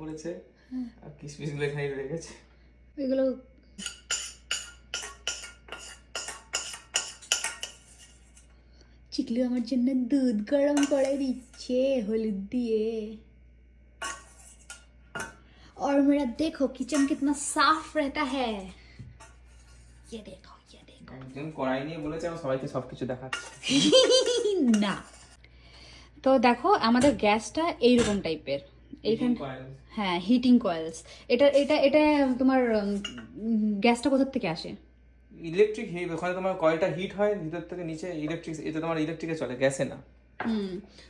পড়েছে আর কিশমিশ গুলো এখানে রয়ে গেছে। এগুলো চিকলু আমার জন্য দুধ গরম করে দিচ্ছে হলুদ দিয়ে। और मेरा देखो किचन कितना साफ रहता है, ये देखो ये देखो। একজন কড়াই নিয়ে বলেছে আমি সবাইকে সবকিছু দেখাচ্ছি। না তো দেখো আমাদের গ্যাসটা এইরকম টাইপের, এইখানে হ্যাঁ হিটিং কয়েলস। এটা এটা এটা তোমার গ্যাসটা কোথা থেকে আসে? ইলেকট্রিক হিট, ওখানে তোমার কয়েলটা হিট হয় ভিতর থেকে নিচে, ইলেকট্রিক, এটা তোমার ইলেকট্রিকে চলে, গ্যাসে না।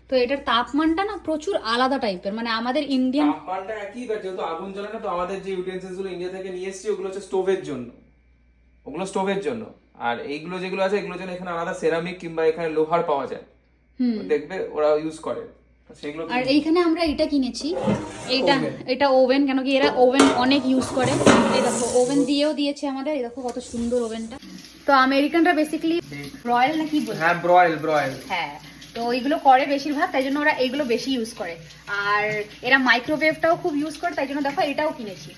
তো এটার তাপমানটা না প্রচুর আলাদা টাইপের, মানে আমাদের ইন্ডিয়ান তাপমানটা একই, বাট যেহেতু আগুন জ্বলে না, তো আমাদের যে ইউটেন্সিলস গুলো ইন্ডিয়া থেকে নিয়ে এসেছি ওগুলো হচ্ছে স্টোভের জন্য, ওগুলো স্টোভের জন্য। আর এইগুলো যেগুলো আছে এগুলোর জন্য এখানে আলাদা সেরামিক কিংবা এখানে লোহার পাওয়া যায়, দেখবে ওরা ইউজ করে সেগুলো। আর এইখানে আমরা এটা কিনেছি, এটা ওভেন, কেন কি এরা ওভেন অনেক ইউজ করে। এই দেখো ওভেন দিয়েও দিয়েছে আমাদের, এই দেখো কত সুন্দর ওভেনটা। তো আমেরিকানরা বেসিক্যালি ব্রয়েল না কি বলে, হ্যাঁ ব্রয়েল হ্যাঁ তো এইগুলো করে বেশিরভাগ, তাই জন্য ওরা এইগুলো বেশি ইউজ করে। আর এরা মাইক্রোওয়েভটাও খুব ইউজ করে, তাই জন্য দেখো এটাও কিনেছি।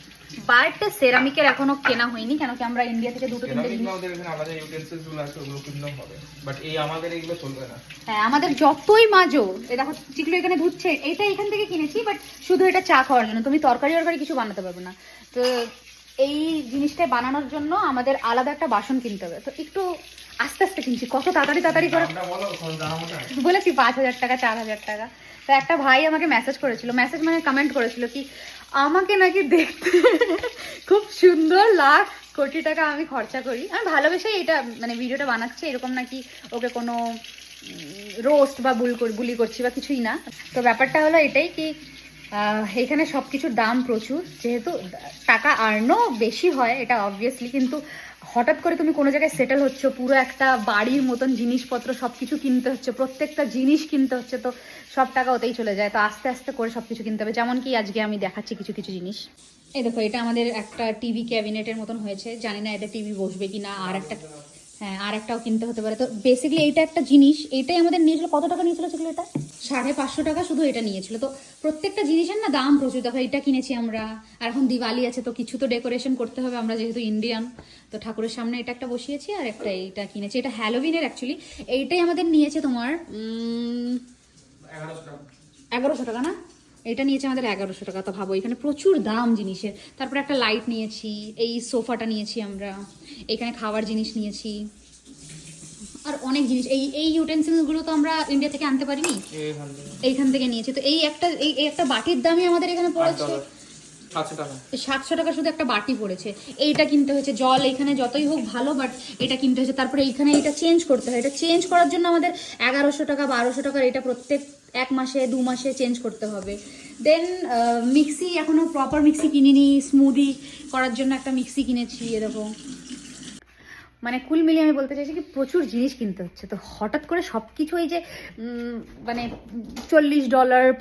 বাট সেরামিকের এখনো কেনা হয়নি, কেন কি আমরা ইন্ডিয়া থেকে দুটো তিনটে জিনিস, আমাদের এখানে আলাদা ইউটেন্সিলস গুলো আছে ওগুলো কিনতে হবে, বাট এই আমাদের এইগুলো চলবে না। হ্যাঁ আমাদের যতই মাজো, এই দেখো চিকলু এখানে ধুচ্ছে, এটা এখান থেকে কিনেছি, বাট শুধু এটা চা খাওয়ার জন্য, তুমি তরকারি কিছু বানাতে পারবে না। তো এই জিনিসটা বানানোর জন্য আমাদের আলাদা একটা বাসন কিনতে হবে, তো একটু আস্তে আস্তে কিনছি, কত তাড়াতাড়ি করে বলেছি 5,000 টাকা 4,000 টাকা। তো একটা ভাই আমাকে মেসেজ করেছিল, মেসেজ মানে কমেন্ট করেছিল কি আমাকে নাকি দেখতে খুব সুন্দর, লাখ কোটি টাকা আমি খরচা করি। আমি ভালোবেসেই এটা মানে ভিডিওটা বানাচ্ছি, এরকম নাকি ওকে কোনো রোস্ট বা বুলি করছি বা কিছুই না। তো ব্যাপারটা হলো এটাই কি এখানে সব কিছুর দাম প্রচুর, যেহেতু টাকা আর্নও বেশি হয় এটা অবভিয়াসলি, কিন্তু হঠাৎ করে তুমি কোনো জায়গায় সেটেল হচ্ছে, পুরো একটা বাড়ির মতন জিনিসপত্র সব কিছু কিনতে হচ্ছে, প্রত্যেকটা জিনিস কিনতে হচ্ছে, তো সব টাকা ওতেই চলে যায়। তো আস্তে আস্তে করে সব কিছু কিনতে হবে, যেমন কি আজকে আমি দেখাচ্ছি কিছু কিছু জিনিস। এই দেখো এটা আমাদের একটা টিভি ক্যাবিনেটের মতন হয়েছে, জানি না এতে টিভি বসবে কি না। আর একটা হ্যাঁ আর একটাও কিনতে হতে পারে। তো বেসিক্যালি এইটা একটা জিনিস, এইটাই আমাদের নিয়েছিল, কত টাকা নিয়েছিল সেগুলো, এটা 550 টাকা শুধু এটা নিয়েছিল। তো প্রত্যেকটা জিনিসের না দাম প্রচুর। দেখো এটা কিনেছি আমরা, আর এখন দিওয়ালি আছে তো কিছু তো ডেকোরেশন করতে হবে, আমরা যেহেতু ইন্ডিয়ান। তো ঠাকুরের সামনে এটা একটা বসিয়েছি, আর একটা এইটা কিনেছি, এটা হ্যালোউইনের অ্যাকচুয়ালি। এইটাই আমাদের নিয়েছে তোমার 1100 টাকা না, এটা নিয়েছে আমাদের 1100 টাকা। তো ভাবো এখানে প্রচুর দাম জিনিসের। তারপরে একটা লাইট নিয়েছি, এই সোফাটা নিয়েছি আমরা, এখানে খাবার জিনিস নিয়েছি, আর অনেক জিনিস। এই ইউটেন্সিলসগুলো তো আমরা ইন্ডিয়া থেকে আনতে পারিনি, এইখান থেকে নিয়েছি। তো এই একটা বাটির দামই আমাদের এখানে পড়েছে 700 টাকা, শুধু একটা বাটি পড়েছে। এইটা কিনতে হয়েছে, জল এখানে যতই হোক ভালো, বাট এটা কিনতে হয়েছে। তারপরে এইখানে এটা চেঞ্জ করতে হয়, এটা চেঞ্জ করার জন্য আমাদের 1100 টাকা 1200 টাকার এটা প্রত্যেক 1 মাসে 2 মাসে চেঞ্জ করতে হবে। দেন মিক্সি, এখনো প্রপার মিক্সি কিনিনি, স্মুদি করার জন্য একটা মিক্সি কিনেছি এরকম। মানে কুল মিলিয়ে আমি বলতে চাইছি কি প্রচুর জিনিস কিনতে হচ্ছে। তো হঠাৎ করে সব কিছু এই যে মানে $40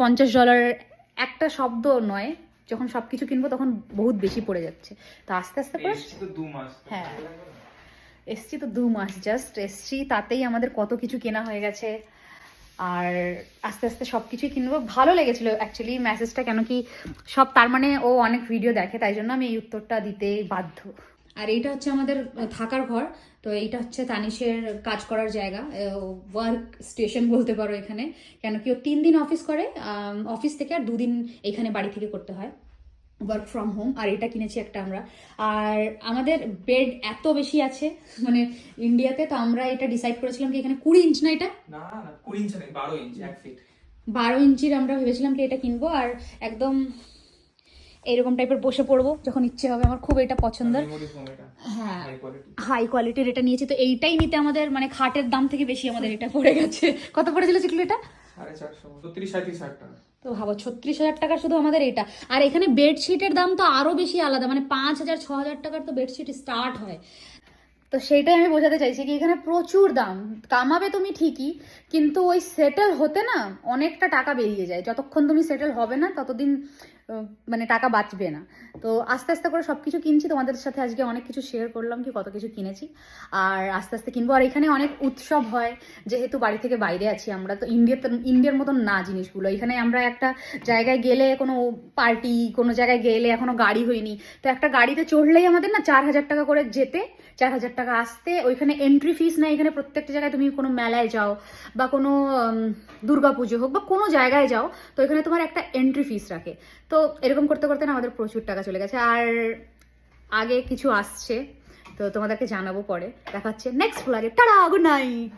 $50 একটা শব্দ নয়, যখন সব কিছু কিনবো তখন বহুত বেশি পড়ে যাচ্ছে। তো আস্তে আস্তে করে হ্যাঁ এসছি তো 2 মাস জাস্ট এসছি, তাতেই আমাদের কত কিছু কেনা হয়ে গেছে। আর আস্তে আস্তে সব কিছুই কিনবো। ভালো লেগেছিল অ্যাকচুয়ালি মেসেজটা, কেন কি সব তার মানে ও অনেক ভিডিও দেখে, তাই জন্য আমি এই উত্তরটা দিতে বাধ্য। আর এইটা হচ্ছে আমাদের থাকার ঘর। তো এইটা হচ্ছে তানিশের কাজ করার জায়গা, ওয়ার্ক স্টেশন বলতে পারো এখানে, কেন কি ও 3 দিন অফিস করে অফিস থেকে, আর 2 দিন এখানে বাড়ি থেকে করতে হয়, ওয়ার্ক ফ্রম হোম। আর এটা কিনেছি একটা আমরা। আর আমাদের বেড এত বেশি আছে মানে ইন্ডিয়াতে, তো আমরা এটা ডিসাইড করেছিলাম কি এখানে 20 ইঞ্চ না, এটা না 20 ইঞ্চ নেই, 12 ইঞ্চ, 1 ফিট 12 ইঞ্চির আমরা ভেবেছিলাম কি এটা কিনবো, আর একদম এইরকম টাইপের বসে পড়বো যখন ইচ্ছে হবে। আমার খুব এটা পছন্দের, হ্যাঁ হাই কোয়ালিটির এটা নিয়েছি। তো এইটাই নিতে আমাদের মানে খাটের দাম থেকে বেশি আমাদের এটা পড়ে গেছে। কত পড়েছিল চিকলু এটা? 450 টাকা। তো ভাবো 36,000 টাকা শুধু আমাদের এটা। আর এখানে বেডশিটের দাম তো আরো বেশি আলাদা, মানে 5,000 6,000 টাকার তো বেডশিট স্টার্ট হয়। তো সেইটাই আমি বোঝাতে চাইছি কি এখানে প্রচুর দাম। কামাবে তুমি ঠিকই, কিন্তু ওই সেটেল হতে না অনেকটা টাকা বেরিয়ে যায়, যতক্ষণ তুমি সেটেল হবে না ততদিন মানে টাকা বাঁচবে না। তো আস্তে আস্তে করে সব কিছু কিনছি, তোমাদের সাথে আজকে অনেক কিছু শেয়ার করলাম কি কত কিছু কিনেছি, আর আস্তে আস্তে কিনবো। আর এখানে অনেক উৎসব হয়, যেহেতু বাড়ি থেকে বাইরে আছি আমরা, তো ইন্ডিয়ার মতন না জিনিসগুলো। এখানে আমরা একটা জায়গায় গেলে, কোনো পার্টি কোনো জায়গায় গেলে, এখনো গাড়ি হয়নি, তো একটা গাড়িতে চড়লেই আমাদের না 4,000 টাকা করে যেতে, 4,000 টাকা আসতে। ওইখানে এন্ট্রি ফিস না, এখানে প্রত্যেকটা জায়গায় তুমি কোনো মেলায় যাও বা কোনো দুর্গা পুজো হোক বা কোনো জায়গায় যাও, তো এখানে তোমার একটা এন্ট্রি ফিস রাখে। তো এরকম করতে করতে না আমাদের প্রচুর টাকা চলে গেছে। আর আগে কিছু আসছে, তো তোমাদেরকে জানাবো পরে, দেখা হচ্ছে নেক্সট ব্লগে। Tata, good night.